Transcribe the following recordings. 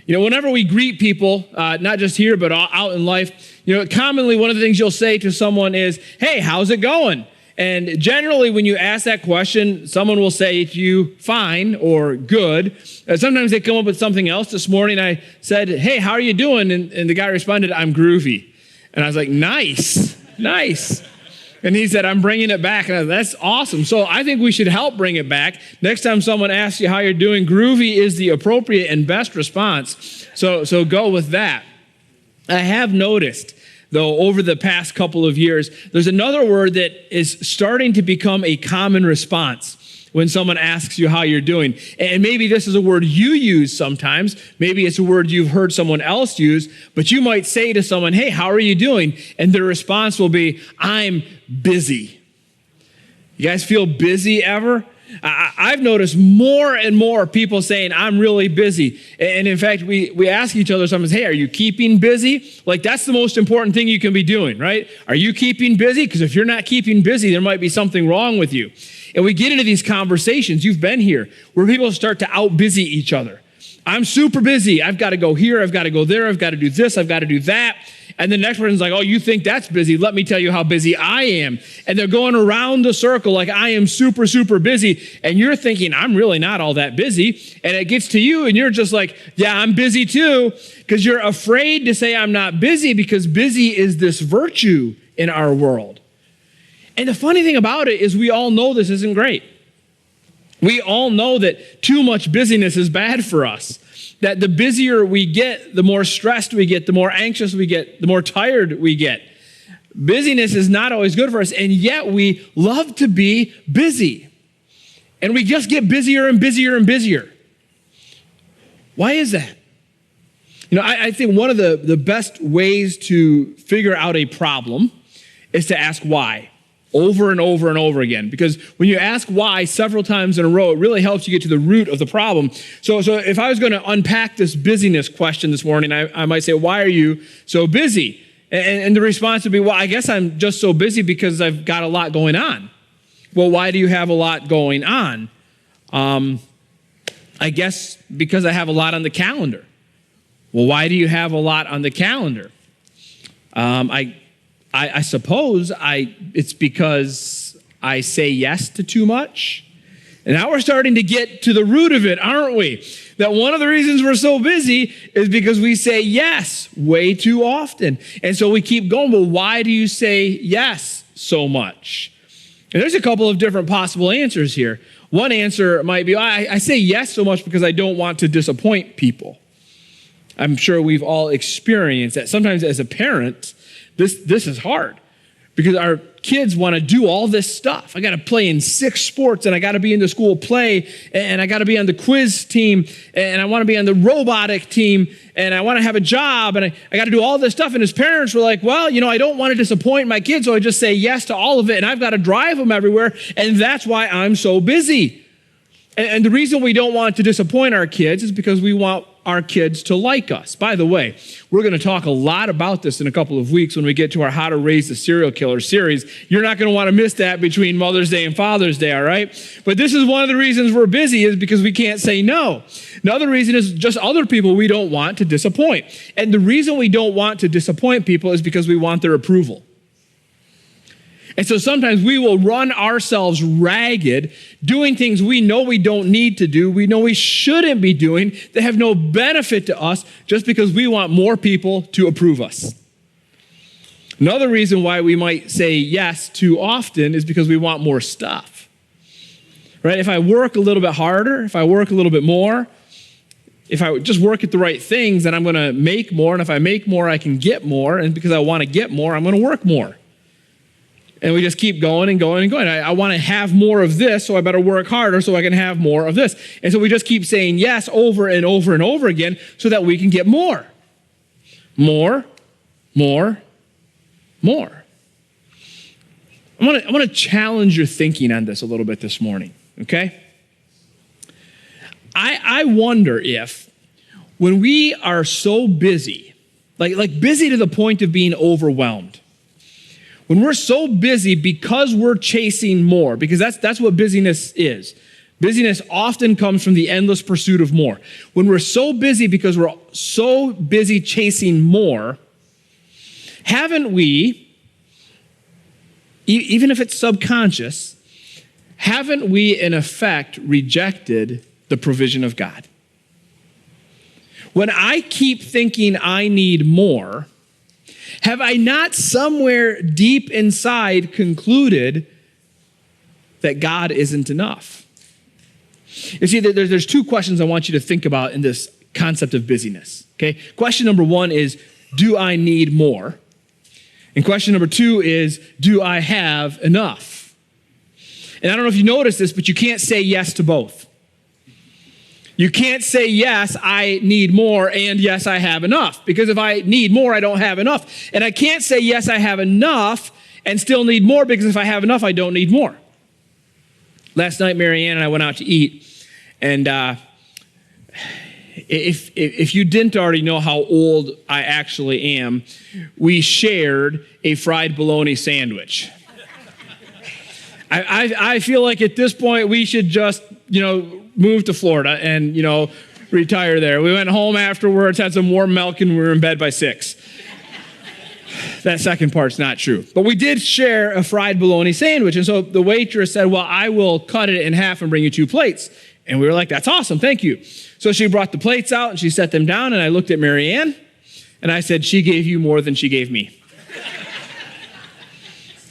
Whenever we greet people, not just here, but out in life, commonly one of the things you'll say to someone is, hey, how's it going? And generally, when you ask that question, someone will say to you, fine or good. Sometimes they come up with something else. This morning, I said, hey, how are you doing? And the guy responded, I'm groovy. And I was like, nice. And he said, I'm bringing it back. And I said, that's awesome. So I think we should help bring it back. Next time someone asks you how you're doing, groovy is the appropriate and best response. So go with that. I have noticed, though, over the past couple of years, there's another word that is starting to become a common response when someone asks you how you're doing. And maybe this is a word you use sometimes. Maybe it's a word you've heard someone else use, but you might say to someone, hey, how are you doing? And their response will be, I'm busy. You guys feel busy ever? I've noticed more and more people saying, I'm really busy. And in fact, we ask each other sometimes, hey, are you keeping busy? Like, that's the most important thing you can be doing, right? Are you keeping busy? Because if you're not keeping busy, there might be something wrong with you. And we get into these conversations, you've been here, where people start to out-busy each other. I'm super busy. I've got to go here. I've got to go there. I've got to do this. I've got to do that. And the next person's like, oh, you think that's busy? Let me tell you how busy I am. And they're going around the circle like I am super, super busy. And you're thinking, I'm really not all that busy. And it gets to you and you're just like, yeah, I'm busy too. Because you're afraid to say I'm not busy because busy is this virtue in our world. And the funny thing about it is we all know this isn't great. We all know that too much busyness is bad for us. That the busier we get, the more stressed we get, the more anxious we get, the more tired we get. Busyness is not always good for us, and yet we love to be busy. And we just get busier and busier and busier. Why is that? I think one of the best ways to figure out a problem is to ask why. Over and over and over again. Because when you ask why several times in a row, it really helps you get to the root of the problem. So if I was going to unpack this busyness question this morning, I might say, why are you so busy? And the response would be, well, I guess I'm just so busy because I've got a lot going on. Well, why do you have a lot going on? I guess because I have a lot on the calendar. Well, why do you have a lot on the calendar? I suppose it's because I say yes to too much. And now we're starting to get to the root of it, aren't we? That one of the reasons we're so busy is because we say yes way too often. And so we keep going, well, why do you say yes so much? And there's a couple of different possible answers here. One answer might be, I say yes so much because I don't want to disappoint people. I'm sure we've all experienced that. Sometimes as a parent, this is hard because our kids want to do all this stuff. I got to play in 6 sports and I got to be in the school play and I got to be on the quiz team and I want to be on the robotic team and I want to have a job and I got to do all this stuff. And his parents were like, well, I don't want to disappoint my kids, so I just say yes to all of it and I've got to drive them everywhere and that's why I'm so busy. And the reason we don't want to disappoint our kids is because we want our kids to like us. By the way, we're going to talk a lot about this in a couple of weeks when we get to our How to Raise the Serial Killer series. You're not going to want to miss that between Mother's Day and Father's Day, all right? But this is one of the reasons we're busy is because we can't say no. Another reason is just other people we don't want to disappoint. And the reason we don't want to disappoint people is because we want their approval. And so sometimes we will run ourselves ragged doing things we know we don't need to do, we know we shouldn't be doing, that have no benefit to us just because we want more people to approve us. Another reason why we might say yes too often is because we want more stuff. Right? If I work a little bit harder, if I work a little bit more, if I just work at the right things, then I'm going to make more. And if I make more, I can get more. And because I want to get more, I'm going to work more. And we just keep going and going and going. I want to have more of this, so I better work harder so I can have more of this. And so we just keep saying yes over and over and over again so that we can get more. More, more, more. I want to challenge your thinking on this a little bit this morning, okay? I wonder if when we are so busy, like busy to the point of being overwhelmed, when we're so busy because we're chasing more, because that's what busyness is. Busyness often comes from the endless pursuit of more. When we're so busy because we're so busy chasing more, haven't we, even if it's subconscious, haven't we in effect rejected the provision of God? When I keep thinking I need more, have I not somewhere deep inside concluded that God isn't enough? You see, there's two questions I want you to think about in this concept of busyness, okay? Question number one is, do I need more? And question number two is, do I have enough? And I don't know if you noticed this, but you can't say yes to both. You can't say, yes, I need more, and yes, I have enough. Because if I need more, I don't have enough. And I can't say, yes, I have enough, and still need more, because if I have enough, I don't need more. Last night, Marianne and I went out to eat, and if you didn't already know how old I actually am, we shared a fried bologna sandwich. I feel like at this point, we should just, move to Florida and, retire there. We went home afterwards, had some warm milk, and we were in bed by 6. That second part's not true. But we did share a fried bologna sandwich. And so the waitress said, well, I will cut it in half and bring you 2 plates. And we were like, that's awesome, thank you. So she brought the plates out and she set them down, and I looked at Marianne and I said, she gave you more than she gave me.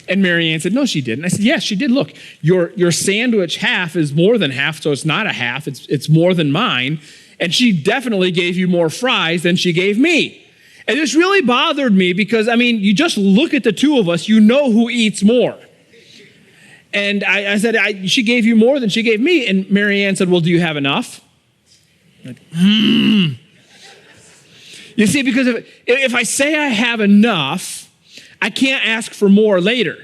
And Marianne said, no, she didn't. I said, yes, she did. Look, your sandwich half is more than half, so it's not a half, it's more than mine. And she definitely gave you more fries than she gave me. And this really bothered me because, you just look at the two of us, you know who eats more. And I said, she gave you more than she gave me. And Marianne said, well, do you have enough? Like, You see, because if I say I have enough, I can't ask for more later.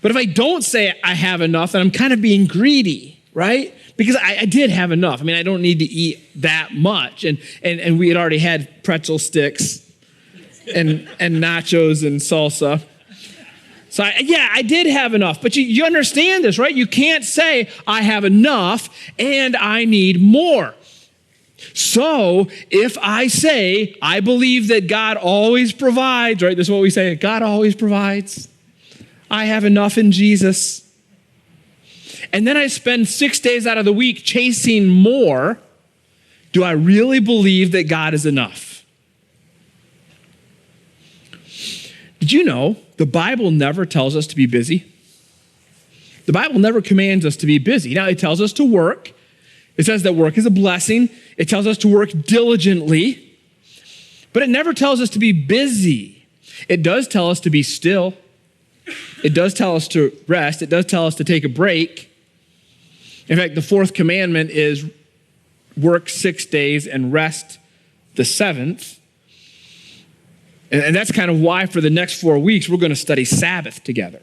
But if I don't say I have enough, then I'm kind of being greedy, right? Because I did have enough. I don't need to eat that much. And we had already had pretzel sticks and nachos and salsa. So I did have enough. But you understand this, right? You can't say I have enough and I need more. So if I say I believe that God always provides, right? This is what we say, God always provides. I have enough in Jesus. And then I spend 6 days out of the week chasing more. Do I really believe that God is enough? Did you know the Bible never tells us to be busy? The Bible never commands us to be busy. Now, it tells us to work. It says that work is a blessing. It tells us to work diligently. But it never tells us to be busy. It does tell us to be still. It does tell us to rest. It does tell us to take a break. In fact, the 4th commandment is work 6 days and rest the 7th. And that's kind of why for the next 4 weeks, we're going to study Sabbath together.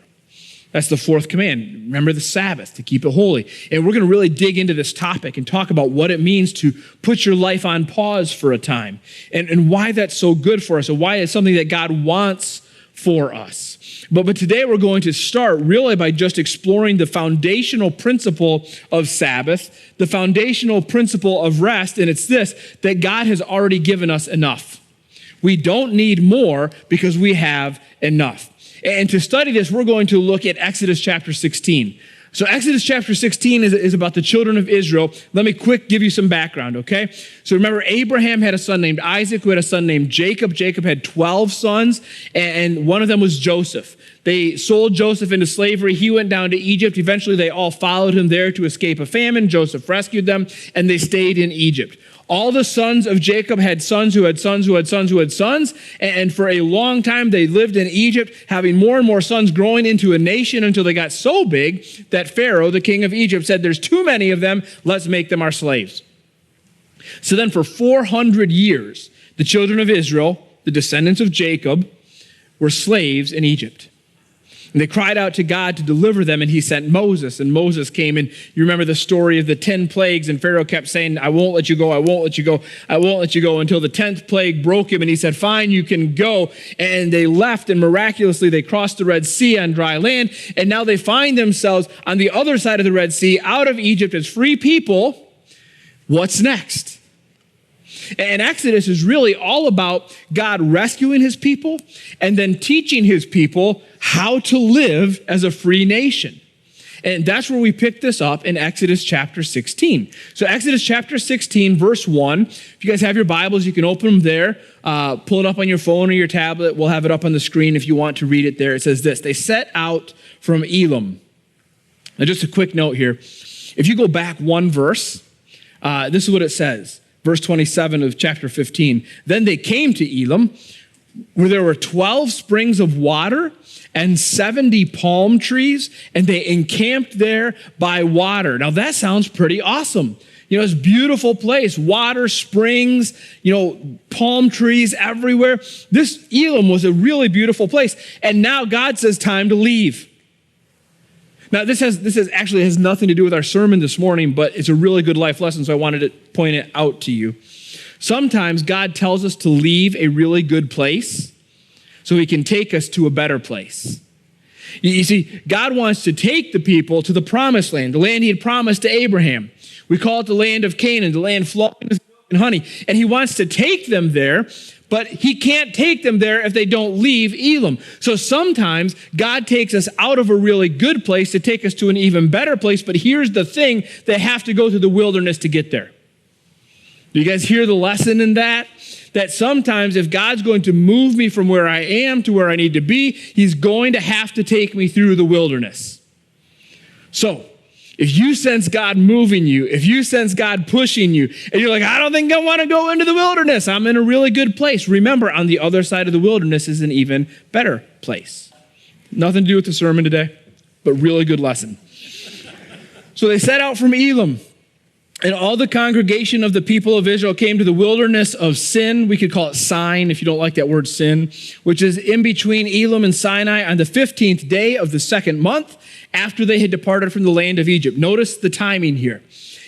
That's the 4th command. Remember the Sabbath, to keep it holy. And we're going to really dig into this topic and talk about what it means to put your life on pause for a time and why that's so good for us and why it's something that God wants for us. But today we're going to start really by just exploring the foundational principle of Sabbath, the foundational principle of rest, and it's this, that God has already given us enough. We don't need more because we have enough. And to study this, we're going to look at Exodus chapter 16. So Exodus chapter 16 is about the children of Israel. Let me give you some background, okay? So remember, Abraham had a son named Isaac, who had a son named Jacob. Jacob had 12 sons, and one of them was Joseph. They sold Joseph into slavery. He went down to Egypt. Eventually, they all followed him there to escape a famine. Joseph rescued them, and they stayed in Egypt. All the sons of Jacob had sons who had sons who had sons who had sons. And for a long time, they lived in Egypt, having more and more sons, growing into a nation until they got so big that Pharaoh, the king of Egypt, said, there's too many of them. Let's make them our slaves. So then for 400 years, the children of Israel, the descendants of Jacob, were slaves in Egypt. And they cried out to God to deliver them, and he sent Moses. And Moses came, and you remember the story of the 10 plagues, and Pharaoh kept saying, I won't let you go, I won't let you go, I won't let you go, until the 10th plague broke him, and he said, fine, you can go. And they left, and miraculously they crossed the Red Sea on dry land, and now they find themselves on the other side of the Red Sea, out of Egypt as free people. What's next? And Exodus is really all about God rescuing his people and then teaching his people how to live as a free nation. And that's where we pick this up in Exodus chapter 16. So Exodus chapter 16, verse 1. If you guys have your Bibles, you can open them there. Pull it up on your phone or your tablet. We'll have it up on the screen if you want to read it there. It says this: they set out from Elim. Now just a quick note here. If you go back one verse, this is what it says. Verse 27 of chapter 15. Then they came to Elim, where there were 12 springs of water and 70 palm trees, and they encamped there by water. Now that sounds pretty awesome. You know, it's a beautiful place, water, springs, palm trees everywhere. This Elim was a really beautiful place. And now God says, time to leave. Now, this actually has nothing to do with our sermon this morning, but it's a really good life lesson, so I wanted to point it out to you. Sometimes God tells us to leave a really good place so he can take us to a better place. You see, God wants to take the people to the promised land, the land he had promised to Abraham. We call it the land of Canaan, the land flowing with milk and honey. And he wants to take them there, but he can't take them there if they don't leave Elim. So sometimes God takes us out of a really good place to take us to an even better place. But here's the thing, they have to go through the wilderness to get there. Do you guys hear the lesson in that? That sometimes if God's going to move me from where I am to where I need to be, he's going to have to take me through the wilderness. So if you sense God moving you, if you sense God pushing you, and you're like, I don't think I want to go into the wilderness, I'm in a really good place. Remember, on the other side of the wilderness is an even better place. Nothing to do with the sermon today, but really good lesson. So they set out from Elim, and all the congregation of the people of Israel came to the wilderness of Sin. We could call it Sin if you don't like that word Sin, which is in between Elim and Sinai on the 15th day of the second month after they had departed from the land of Egypt. Notice the timing here.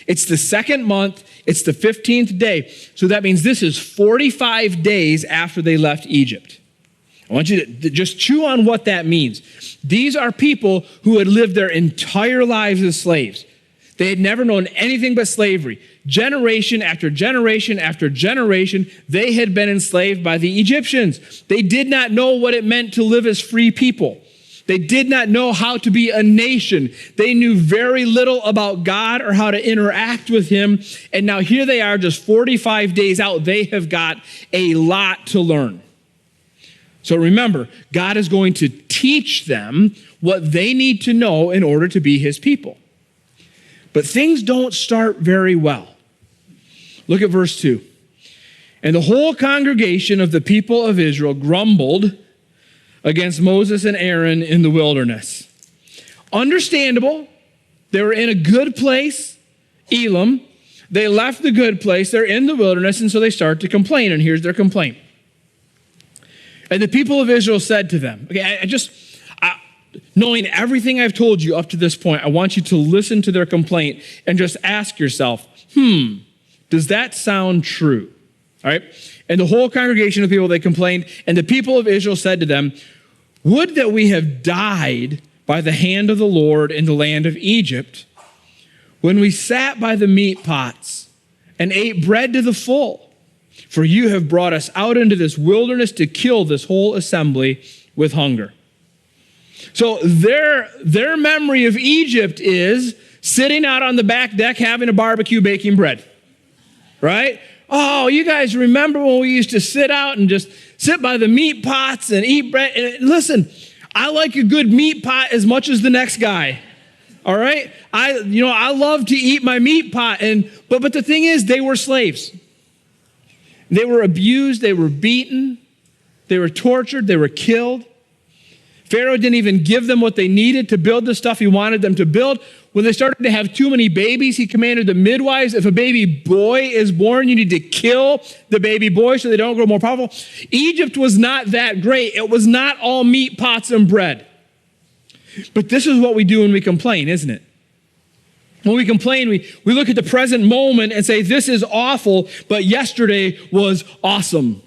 It's the second month. It's the 15th day. So that means this is 45 days after they left Egypt. I want you to just chew on what that means. These are people who had lived their entire lives as slaves. They had never known anything but slavery. Generation after generation after generation, they had been enslaved by the Egyptians. They did not know what it meant to live as free people. They did not know how to be a nation. They knew very little about God or how to interact with him. And now here they are just 45 days out. They have got a lot to learn. So remember, God is going to teach them what they need to know in order to be his people. But things don't start very well. Look at verse 2. And the whole congregation of the people of Israel grumbled against Moses and Aaron in the wilderness. Understandable. They were in a good place, Elim. They left the good place. They're in the wilderness, and so they start to complain. And here's their complaint. And the people of Israel said to them, okay, knowing everything I've told you up to this point, I want you to listen to their complaint and just ask yourself, does that sound true? All right. And the whole congregation of people, they complained, and the people of Israel said to them, would that we have died by the hand of the Lord in the land of Egypt, when we sat by the meat pots and ate bread to the full. For you have brought us out into this wilderness to kill this whole assembly with hunger. So their memory of Egypt is sitting out on the back deck having a barbecue baking bread, right? Oh, you guys remember when we used to sit out and just sit by the meat pots and eat bread? And listen, I like a good meat pot as much as the next guy. All right? I love to eat my meat pot. But the thing is, they were slaves. They were abused, they were beaten, they were tortured, they were killed. Pharaoh didn't even give them what they needed to build the stuff he wanted them to build. When they started to have too many babies, he commanded the midwives, if a baby boy is born, you need to kill the baby boy so they don't grow more powerful. Egypt was not that great. It was not all meat pots and bread. But this is what we do when we complain, isn't it? When we complain, we look at the present moment and say, this is awful, but yesterday was awesome.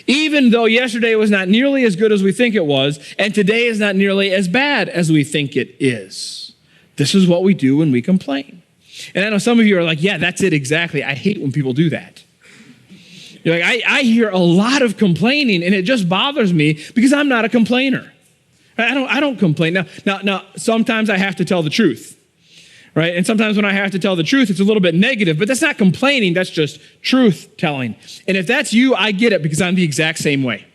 Even though yesterday was not nearly as good as we think it was, and today is not nearly as bad as we think it is. This is what we do when we complain. And I know some of you are like, yeah, that's it exactly. I hate when people do that. You're like, I hear a lot of complaining, and it just bothers me because I'm not a complainer. I don't complain. Now, sometimes I have to tell the truth. Right? And sometimes when I have to tell the truth, it's a little bit negative, but that's not complaining. That's just truth telling. And if that's you, I get it because I'm the exact same way.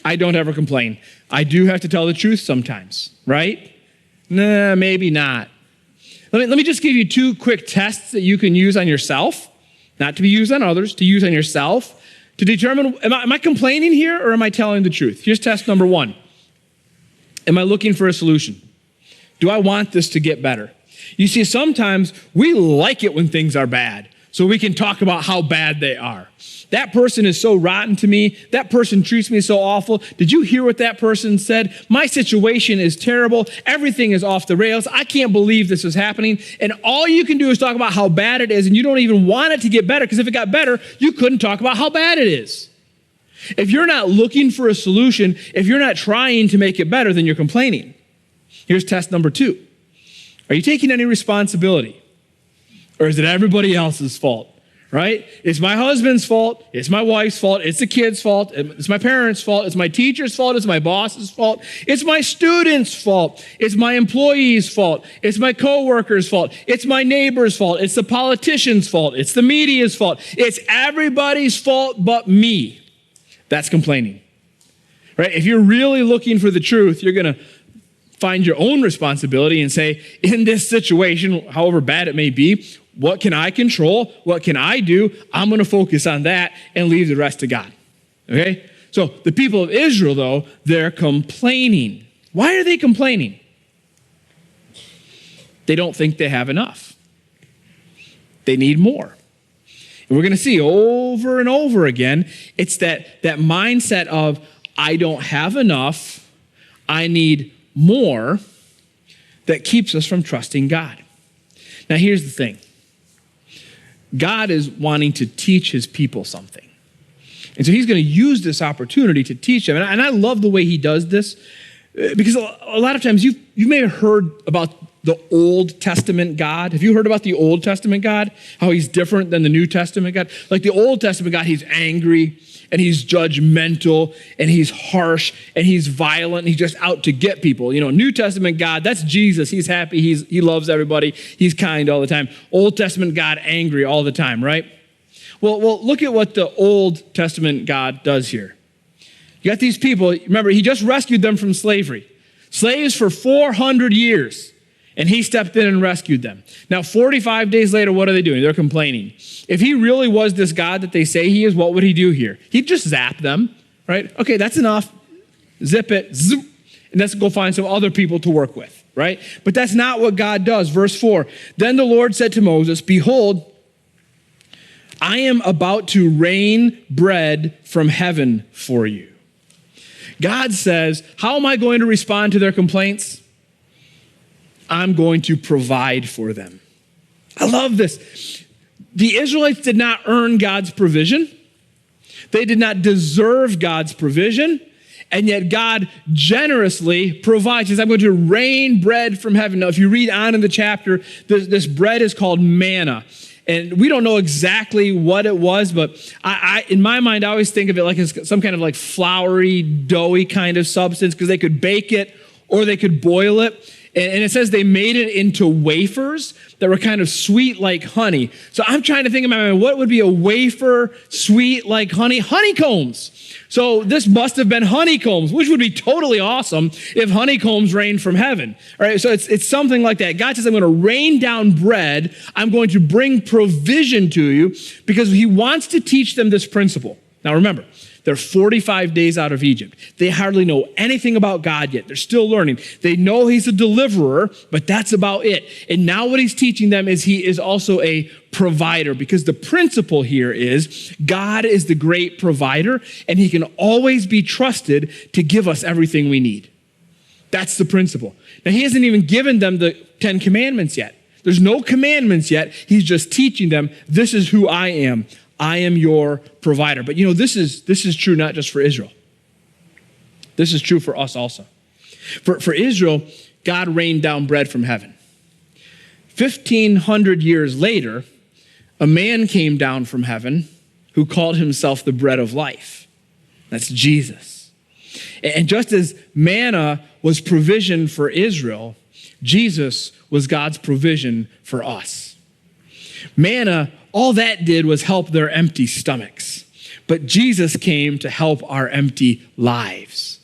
I don't ever complain. I do have to tell the truth sometimes, right? Nah, maybe not. Let me just give you 2 quick tests that you can use on yourself, not to be used on others, to use on yourself, to determine, am I complaining here or am I telling the truth? Here's test number 1. Am I looking for a solution? Do I want this to get better? You see, sometimes we like it when things are bad, so we can talk about how bad they are. That person is so rotten to me. That person treats me so awful. Did you hear what that person said? My situation is terrible. Everything is off the rails. I can't believe this is happening. And all you can do is talk about how bad it is, and you don't even want it to get better, because if it got better, you couldn't talk about how bad it is. If you're not looking for a solution, if you're not trying to make it better, then you're complaining. Here's test number 2. Are you taking any responsibility? Or is it everybody else's fault, right? It's my husband's fault. It's my wife's fault. It's the kid's fault. It's my parents' fault. It's my teacher's fault. It's my boss's fault. It's my student's fault. It's my employee's fault. It's my coworker's fault. It's my neighbor's fault. It's the politician's fault. It's the media's fault. It's everybody's fault but me. That's complaining, right? If you're really looking for the truth, you're going to find your own responsibility and say, in this situation, however bad it may be, what can I control? What can I do? I'm going to focus on that and leave the rest to God. Okay? So the people of Israel, though, they're complaining. Why are they complaining? They don't think they have enough. They need more. And we're going to see over and over again, it's that mindset of, I don't have enough, I need more, that keeps us from trusting God. Now, here's the thing. God is wanting to teach his people something. And so he's going to use this opportunity to teach them. And I love the way he does this, because a lot of times you may have heard about the Old Testament God. Have you heard about the Old Testament God? How he's different than the New Testament God? Like the Old Testament God, he's angry, and he's judgmental, and he's harsh, and he's violent, and he's just out to get people. You know, New Testament God, that's Jesus. He's happy. He loves everybody. He's kind all the time. Old Testament God, angry all the time, right? Well, look at what the Old Testament God does here. You got these people. Remember, he just rescued them from slavery. Slaves for 400 years. And he stepped in and rescued them. Now, 45 days later, what are they doing? They're complaining. If he really was this God that they say he is, what would he do here? He'd just zap them, right? Okay, that's enough. Zip it, zoop, and let's go find some other people to work with, right? But that's not what God does. Verse 4, then the Lord said to Moses, behold, I am about to rain bread from heaven for you. God says, how am I going to respond to their complaints? I'm going to provide for them. I love this. The Israelites did not earn God's provision. They did not deserve God's provision. And yet God generously provides. He says, I'm going to rain bread from heaven. Now, if you read on in the chapter, this bread is called manna. And we don't know exactly what it was, but I in my mind, I always think of it like as some kind of like floury, doughy kind of substance, because they could bake it or they could boil it. And it says they made it into wafers that were kind of sweet like honey. So I'm trying to think in my mind, what would be a wafer sweet like honey? Honeycombs. So this must have been honeycombs, which would be totally awesome if honeycombs rained from heaven. All right, so it's something like that. God says, I'm going to rain down bread. I'm going to bring provision to you, because he wants to teach them this principle. Now remember, they're 45 days out of Egypt. They hardly know anything about God yet. They're still learning. They know he's a deliverer, but that's about it. And now what he's teaching them is he is also a provider, because the principle here is God is the great provider, and he can always be trusted to give us everything we need. That's the principle. Now, he hasn't even given them the 10 commandments yet. There's no commandments yet. He's just teaching them, this is who I am. I am your provider. But this is true not just for Israel. This is true for us also. For Israel, God rained down bread from heaven. 1,500 years later, a man came down from heaven who called himself the bread of life. That's Jesus. And just as manna was provision for Israel, Jesus was God's provision for us. Manna, all that did was help their empty stomachs. But Jesus came to help our empty lives.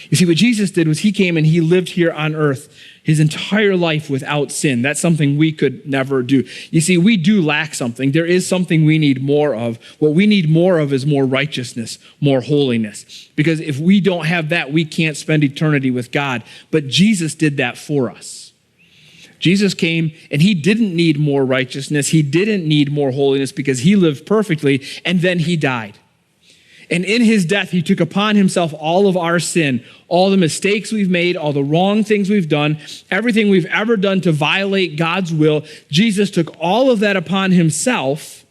You see, what Jesus did was he came and he lived here on earth his entire life without sin. That's something we could never do. You see, we do lack something. There is something we need more of. What we need more of is more righteousness, more holiness. Because if we don't have that, we can't spend eternity with God. But Jesus did that for us. Jesus came and he didn't need more righteousness. He didn't need more holiness because he lived perfectly, and then he died. And in his death, he took upon himself all of our sin, all the mistakes we've made, all the wrong things we've done, everything we've ever done to violate God's will. Jesus took all of that upon himself.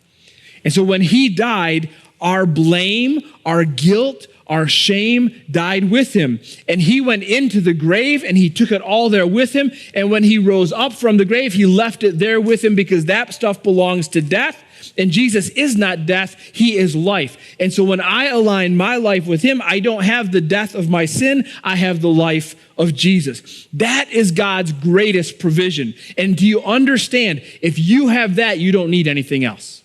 And so when he died, our blame, our guilt, our shame died with him. And he went into the grave and he took it all there with him. And when he rose up from the grave, he left it there with him because that stuff belongs to death. And Jesus is not death, he is life. And so when I align my life with him, I don't have the death of my sin, I have the life of Jesus. That is God's greatest provision. And do you understand? If you have that, you don't need anything else.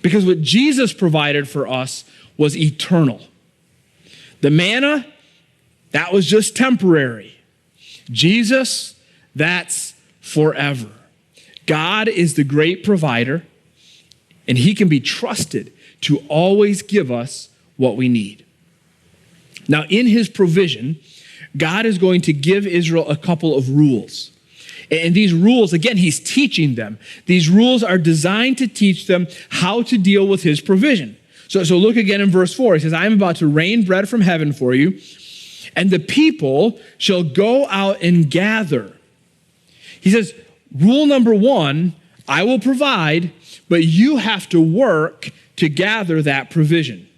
Because what Jesus provided for us was eternal. The manna, that was just temporary. Jesus, that's forever. God is the great provider, and he can be trusted to always give us what we need. Now, in his provision, God is going to give Israel a couple of rules. And these rules, again, he's teaching them. These rules are designed to teach them how to deal with his provision. So look again in verse 4. He says, I am about to rain bread from heaven for you, and the people shall go out and gather. He says, rule number 1, I will provide, but you have to work to gather that provision.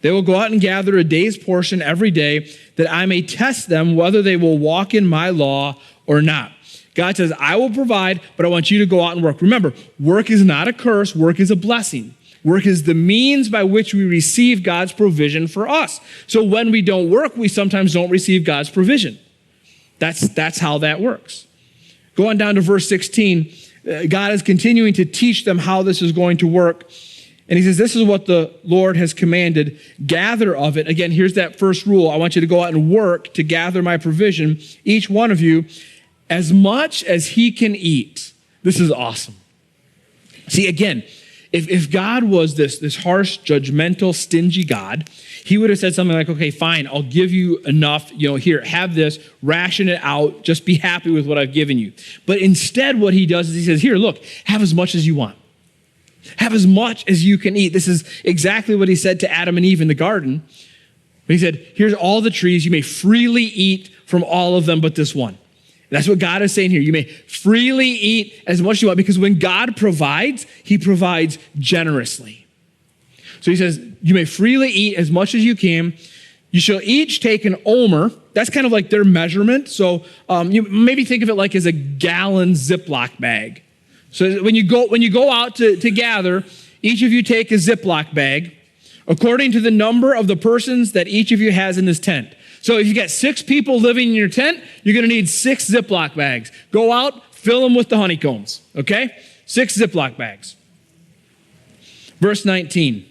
They will go out and gather a day's portion every day, that I may test them whether they will walk in my law or not. God says, I will provide, but I want you to go out and work. Remember, work is not a curse, work is a blessing. Work is the means by which we receive God's provision for us. So when we don't work, we sometimes don't receive God's provision. That's how that works. Go on down to verse 16. God is continuing to teach them how this is going to work. And he says, this is what the Lord has commanded. Gather of it. Again, here's that first rule. I want you to go out and work to gather my provision, each one of you, as much as he can eat. This is awesome. See, again, if God was this harsh, judgmental, stingy God, he would have said something like, okay, fine, I'll give you enough, here, have this, ration it out, just be happy with what I've given you. But instead what he does is he says, here, look, have as much as you want. Have as much as you can eat. This is exactly what he said to Adam and Eve in the garden. He said, here's all the trees, you may freely eat from all of them but this one. That's what God is saying here. You may freely eat as much as you want, because when God provides, he provides generously. So he says, you may freely eat as much as you can. You shall each take an omer. That's kind of like their measurement. So you maybe think of it like as a gallon Ziploc bag. So when you go out to gather, each of you take a Ziploc bag according to the number of the persons that each of you has in this tent. So if you got 6 people living in your tent, you're going to need 6 Ziploc bags. Go out, fill them with the honeycombs, okay? 6 Ziploc bags. Verse 19,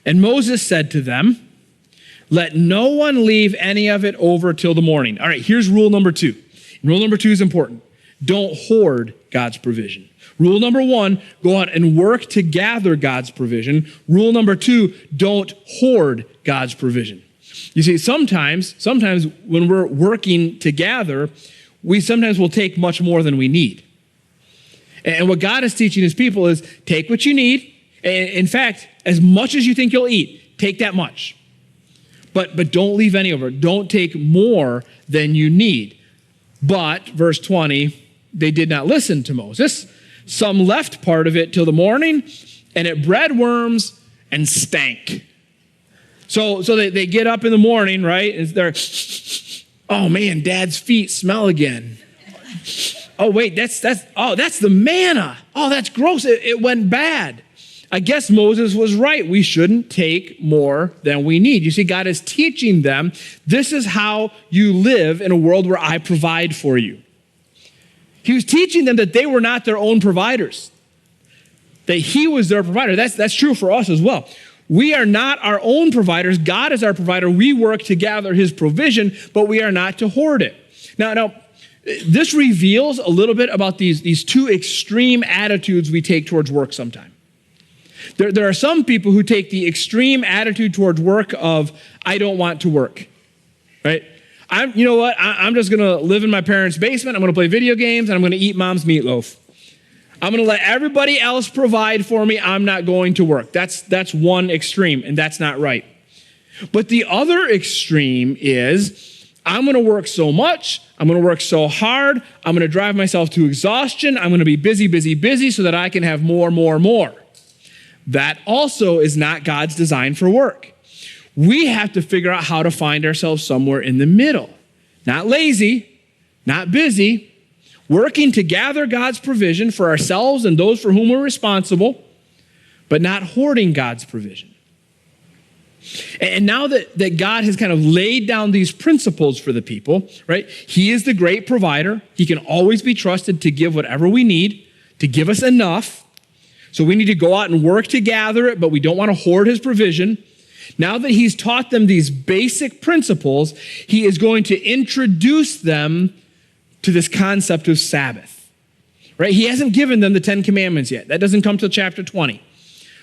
and Moses said to them, let no one leave any of it over till the morning. All right, here's rule number 2. Rule number 2 is important. Don't hoard God's provision. Rule number 1, go out and work to gather God's provision. Rule number 2, don't hoard God's provision. You see, sometimes when we're working to gather, we sometimes will take much more than we need. And what God is teaching his people is take what you need. In fact, as much as you think you'll eat, take that much. But don't leave any over. Don't take more than you need. But, verse 20, they did not listen to Moses. Some left part of it till the morning, and it bred worms and stank. So they get up in the morning, right? And they're, oh man, Dad's feet smell again. Oh wait, that's the manna. Oh, that's gross. It went bad. I guess Moses was right. We shouldn't take more than we need. You see, God is teaching them, this is how you live in a world where I provide for you. He was teaching them that they were not their own providers, that he was their provider. That's true for us as well. We are not our own providers. God is our provider. We work to gather his provision, but we are not to hoard it. Now, this reveals a little bit about these two extreme attitudes we take towards work sometimes. There are some people who take the extreme attitude towards work of, I don't want to work, right? You know what? I'm just going to live in my parents' basement. I'm going to play video games, and I'm going to eat mom's meatloaf. I'm going to let everybody else provide for me. I'm not going to work. That's one extreme, and that's not right. But the other extreme is, I'm going to work so much. I'm going to work so hard. I'm going to drive myself to exhaustion. I'm going to be busy so that I can have more. That also is not God's design for work. We have to figure out how to find ourselves somewhere in the middle. Not lazy, not busy, working to gather God's provision for ourselves and those for whom we're responsible, but not hoarding God's provision. And now that God has kind of laid down these principles for the people, right? He is the great provider. He can always be trusted to give whatever we need, to give us enough. So we need to go out and work to gather it, but we don't want to hoard his provision. Now that he's taught them these basic principles, he is going to introduce them to this concept of Sabbath, right? He hasn't given them the 10 Commandments yet. That doesn't come till chapter 20.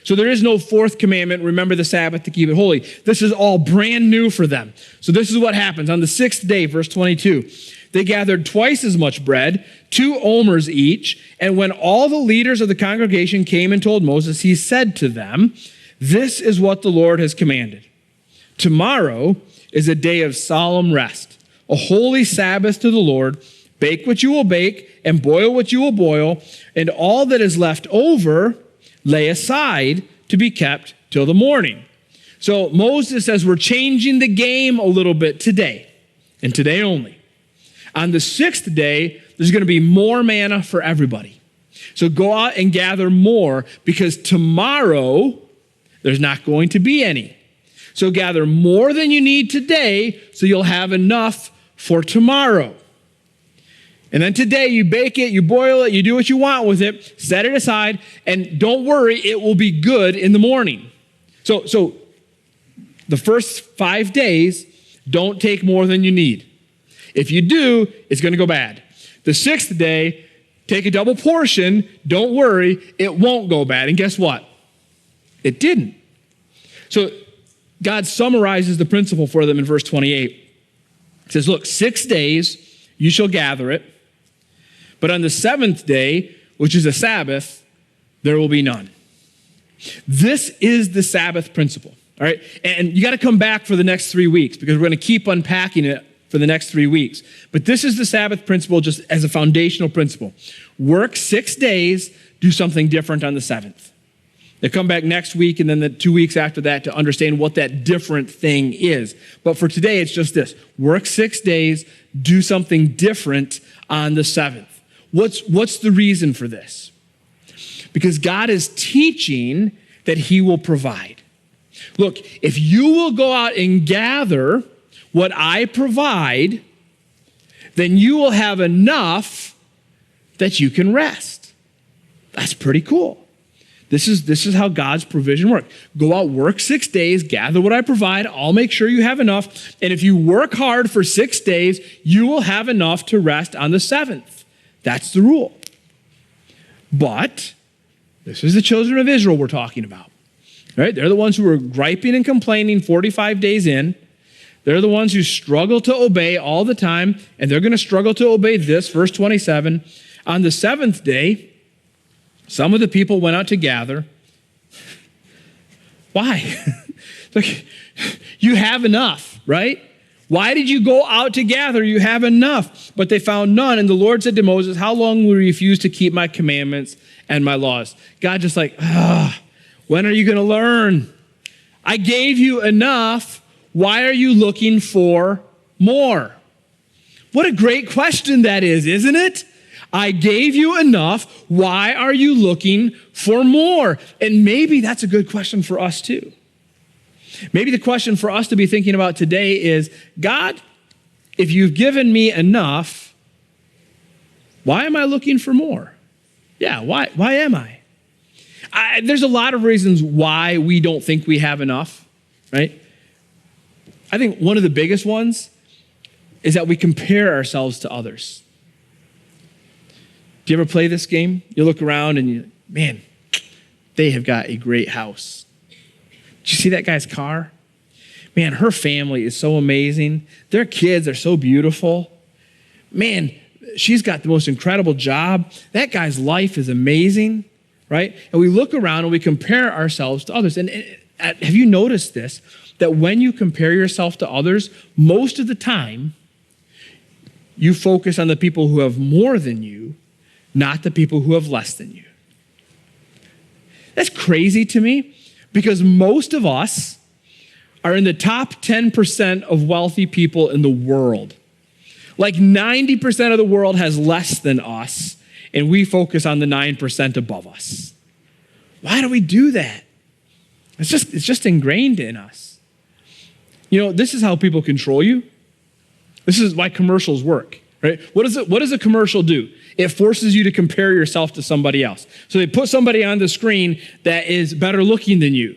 So there is no fourth commandment, remember the Sabbath to keep it holy. This is all brand new for them. So this is what happens. On the 6th day, verse 22, they gathered twice as much bread, 2 omers each, and when all the leaders of the congregation came and told Moses, he said to them, this is what the Lord has commanded. Tomorrow is a day of solemn rest, a holy Sabbath to the Lord. Bake what you will bake and boil what you will boil, and all that is left over lay aside to be kept till the morning. So Moses says we're changing the game a little bit today, and today only. On the 6th day, there's going to be more manna for everybody. So go out and gather more, because tomorrow there's not going to be any. So gather more than you need today so you'll have enough for tomorrow. And then today you bake it, you boil it, you do what you want with it, set it aside, and don't worry, it will be good in the morning. So the first 5 days, don't take more than you need. If you do, it's going to go bad. The 6th day, take a double portion. Don't worry, it won't go bad. And guess what? It didn't. So God summarizes the principle for them in verse 28. It says, look, 6 days you shall gather it, but on the 7th day, which is a Sabbath, there will be none. This is the Sabbath principle, all right? And you got to come back for the next 3 weeks, because we're going to keep unpacking it for the next 3 weeks. But this is the Sabbath principle just as a foundational principle. Work 6 days, do something different on the 7th. They come back next week and then the 2 weeks after that to understand what that different thing is. But for today, it's just this. Work 6 days, do something different on the 7th. What's the reason for this? Because God is teaching that he will provide. Look, if you will go out and gather what I provide, then you will have enough that you can rest. That's pretty cool. This is how God's provision works. Go out, work 6 days, gather what I provide. I'll make sure you have enough. And if you work hard for 6 days, you will have enough to rest on the 7th. That's the rule. But this is the children of Israel we're talking about. Right? They're the ones who are griping and complaining 45 days in. They're the ones who struggle to obey all the time, and they're going to struggle to obey this. Verse 27, on the 7th day, some of the people went out to gather. Why? Like, you have enough, right? Why did you go out to gather? You have enough. But they found none. And the Lord said to Moses, how long will you refuse to keep my commandments and my laws? God just like, when are you going to learn? I gave you enough. Why are you looking for more? What a great question that is, isn't it? I gave you enough. Why are you looking for more? And maybe that's a good question for us too. Maybe the question for us to be thinking about today is, God, if you've given me enough, why am I looking for more? Yeah, why am I? There's a lot of reasons why we don't think we have enough, right? I think one of the biggest ones is that we compare ourselves to others. Do you ever play this game? You look around and man, they have got a great house. Did you see that guy's car? Man, her family is so amazing. Their kids are so beautiful. Man, she's got the most incredible job. That guy's life is amazing, right? And we look around and we compare ourselves to others. And have you noticed this? That when you compare yourself to others, most of the time, you focus on the people who have more than you, not the people who have less than you. That's crazy to me because most of us are in the top 10% of wealthy people in the world. Like 90% of the world has less than us, and we focus on the 9% above us. Why do we do that? It's just ingrained in us. You know, this is how people control you. This is why commercials work, right? What does a commercial do? It forces you to compare yourself to somebody else. So they put somebody on the screen that is better looking than you,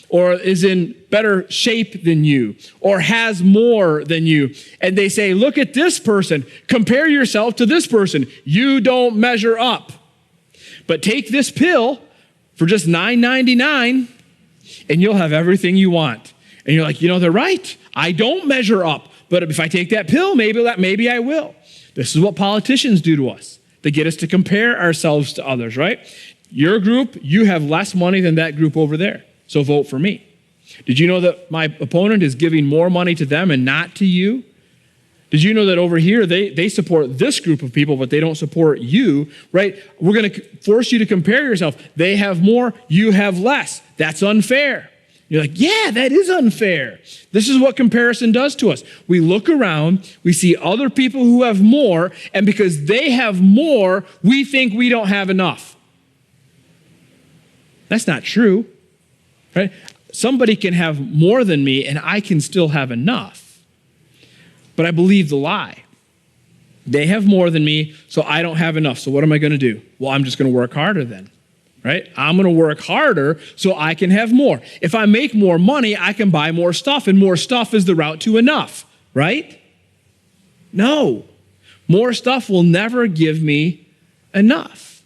or is in better shape than you, or has more than you. And they say, look at this person, compare yourself to this person. You don't measure up. But take this pill for just $9.99 and you'll have everything you want. And you're like, they're right. I don't measure up. But if I take that pill, maybe I will. This is what politicians do to us. They get us to compare ourselves to others, right? Your group, you have less money than that group over there. So vote for me. Did you know that my opponent is giving more money to them and not to you? Did you know that over here, they support this group of people, but they don't support you, right? We're going to force you to compare yourself. They have more, you have less. That's unfair. You're like, yeah, that is unfair. This is what comparison does to us. We look around, we see other people who have more, and because they have more, we think we don't have enough. That's not true, right? Somebody can have more than me, and I can still have enough. But I believe the lie. They have more than me, so I don't have enough. So what am I going to do? Well, I'm just going to work harder then. Right? I'm going to work harder so I can have more. If I make more money, I can buy more stuff, and more stuff is the route to enough, right? No. More stuff will never give me enough.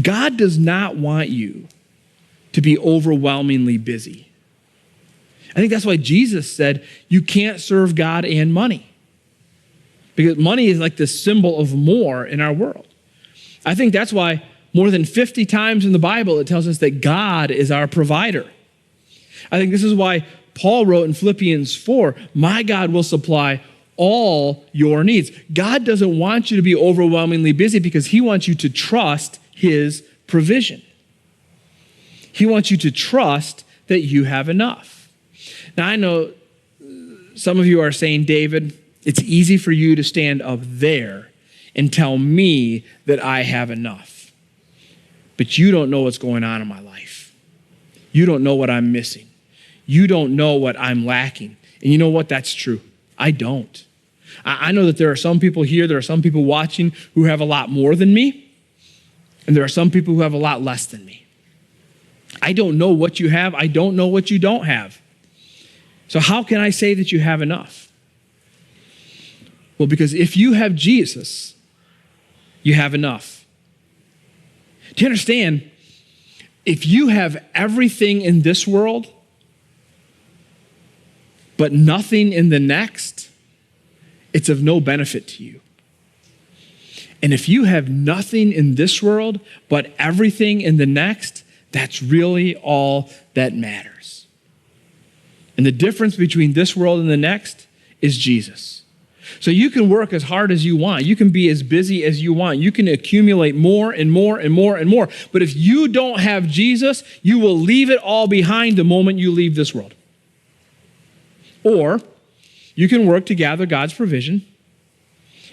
God does not want you to be overwhelmingly busy. I think that's why Jesus said you can't serve God and money. Because money is like the symbol of more in our world. I think that's why more than 50 times in the Bible, it tells us that God is our provider. I think this is why Paul wrote in Philippians 4, my God will supply all your needs. God doesn't want you to be overwhelmingly busy because he wants you to trust his provision. He wants you to trust that you have enough. Now, I know some of you are saying, David, it's easy for you to stand up there and tell me that I have enough. But you don't know what's going on in my life. You don't know what I'm missing. You don't know what I'm lacking. And you know what? That's true. I don't. I know that there are some people here, there are some people watching who have a lot more than me, and there are some people who have a lot less than me. I don't know what you have. I don't know what you don't have. So how can I say that you have enough? Well, because if you have Jesus, you have enough. Do you understand? If you have everything in this world, but nothing in the next, it's of no benefit to you. And if you have nothing in this world, but everything in the next, That's really all that matters. And the difference between this world and the next is Jesus. So you can work as hard as you want. You can be as busy as you want. You can accumulate more and more and more and more. But if you don't have Jesus, you will leave it all behind the moment you leave this world. Or you can work to gather God's provision,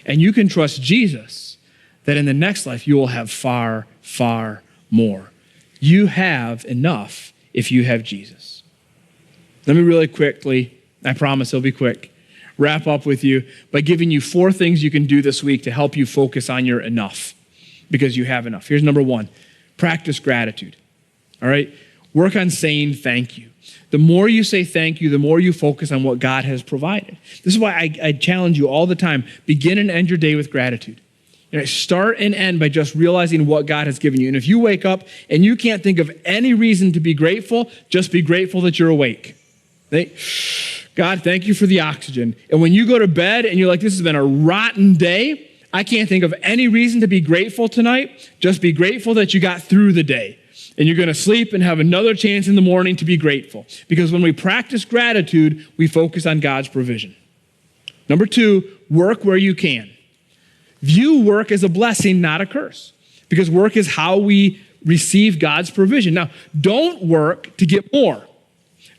and you can trust Jesus that in the next life you will have far, far more. You have enough if you have Jesus. Let me really quickly, I promise it'll be quick, wrap up with you by giving you 4 things you can do this week to help you focus on your enough, because you have enough. Here's number 1, practice gratitude. All right? Work on saying thank you. The more you say thank you, the more you focus on what God has provided. This is why I challenge you all the time, begin and end your day with gratitude. Start and end by just realizing what God has given you. And if you wake up and you can't think of any reason to be grateful, just be grateful that you're awake. God, thank you for the oxygen. And when you go to bed and you're like, this has been a rotten day, I can't think of any reason to be grateful tonight. Just be grateful that you got through the day. And you're going to sleep and have another chance in the morning to be grateful. Because when we practice gratitude, we focus on God's provision. Number 2, work where you can. View work as a blessing, not a curse. Because work is how we receive God's provision. Now, don't work to get more.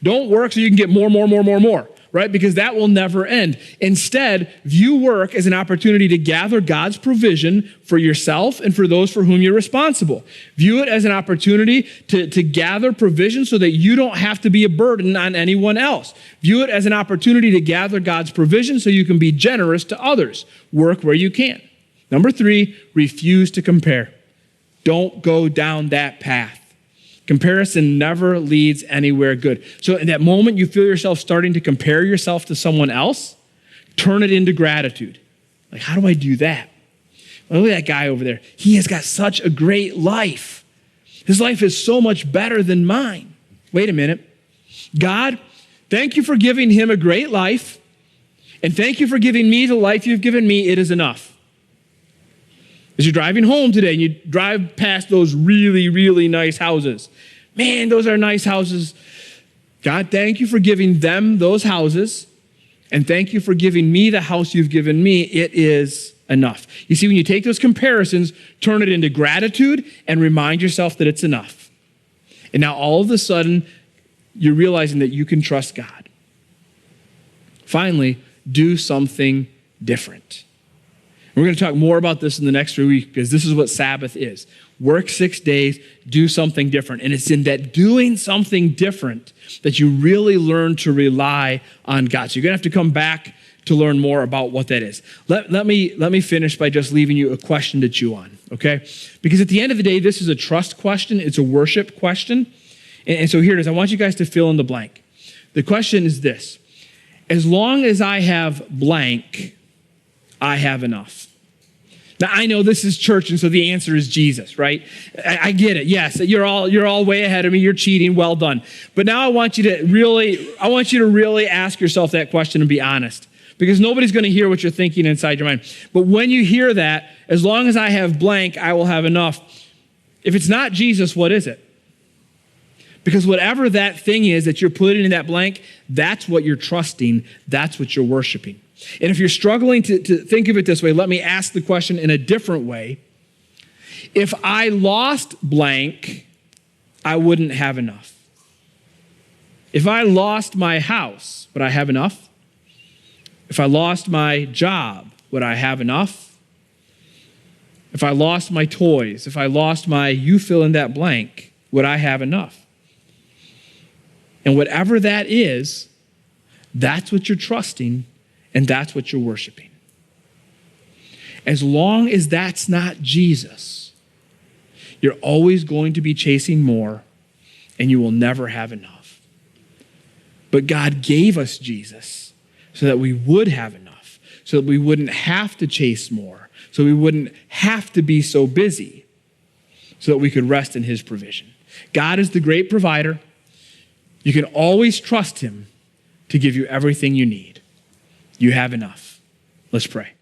Don't work so you can get more, right? Because that will never end. Instead, view work as an opportunity to gather God's provision for yourself and for those for whom you're responsible. View it as an opportunity to gather provision so that you don't have to be a burden on anyone else. View it as an opportunity to gather God's provision so you can be generous to others. Work where you can. Number 3, refuse to compare. Don't go down that path. Comparison never leads anywhere good. So in that moment you feel yourself starting to compare yourself to someone else, turn it into gratitude. Like, how do I do that? Well, look at that guy over there. He has got such a great life. His life is so much better than mine. Wait a minute. God, thank you for giving him a great life, and thank you for giving me the life you've given me. It is enough. As you're driving home today and you drive past those really, really nice houses. Man, those are nice houses. God, thank you for giving them those houses. And thank you for giving me the house you've given me. It is enough. You see, when you take those comparisons, turn it into gratitude and remind yourself that it's enough. And now all of a sudden, you're realizing that you can trust God. Finally, do something different. We're going to talk more about this in the next 3 weeks because this is what Sabbath is. Work 6 days, do something different. And it's in that doing something different that you really learn to rely on God. So you're going to have to come back to learn more about what that is. Let me finish by just leaving you a question to chew on, okay? Because at the end of the day, this is a trust question. It's a worship question. And so here it is. I want you guys to fill in the blank. The question is this. As long as I have blank, I have enough. Now, I know this is church, and so the answer is Jesus, right? I get it. Yes, you're all way ahead of me. You're cheating. Well done. But now I want you to really ask yourself that question and be honest, because nobody's going to hear what you're thinking inside your mind. But when you hear that, as long as I have blank, I will have enough. If it's not Jesus, what is it? Because whatever that thing is that you're putting in that blank, that's what you're trusting. That's what you're worshiping. And if you're struggling to think of it this way, let me ask the question in a different way. If I lost blank, I wouldn't have enough. If I lost my house, would I have enough? If I lost my job, would I have enough? If I lost my toys, if I lost my you fill in that blank, would I have enough? And whatever that is, that's what you're trusting. And that's what you're worshiping. As long as that's not Jesus, you're always going to be chasing more, and you will never have enough. But God gave us Jesus so that we would have enough, so that we wouldn't have to chase more, so we wouldn't have to be so busy, so that we could rest in his provision. God is the great provider. You can always trust him to give you everything you need. You have enough. Let's pray.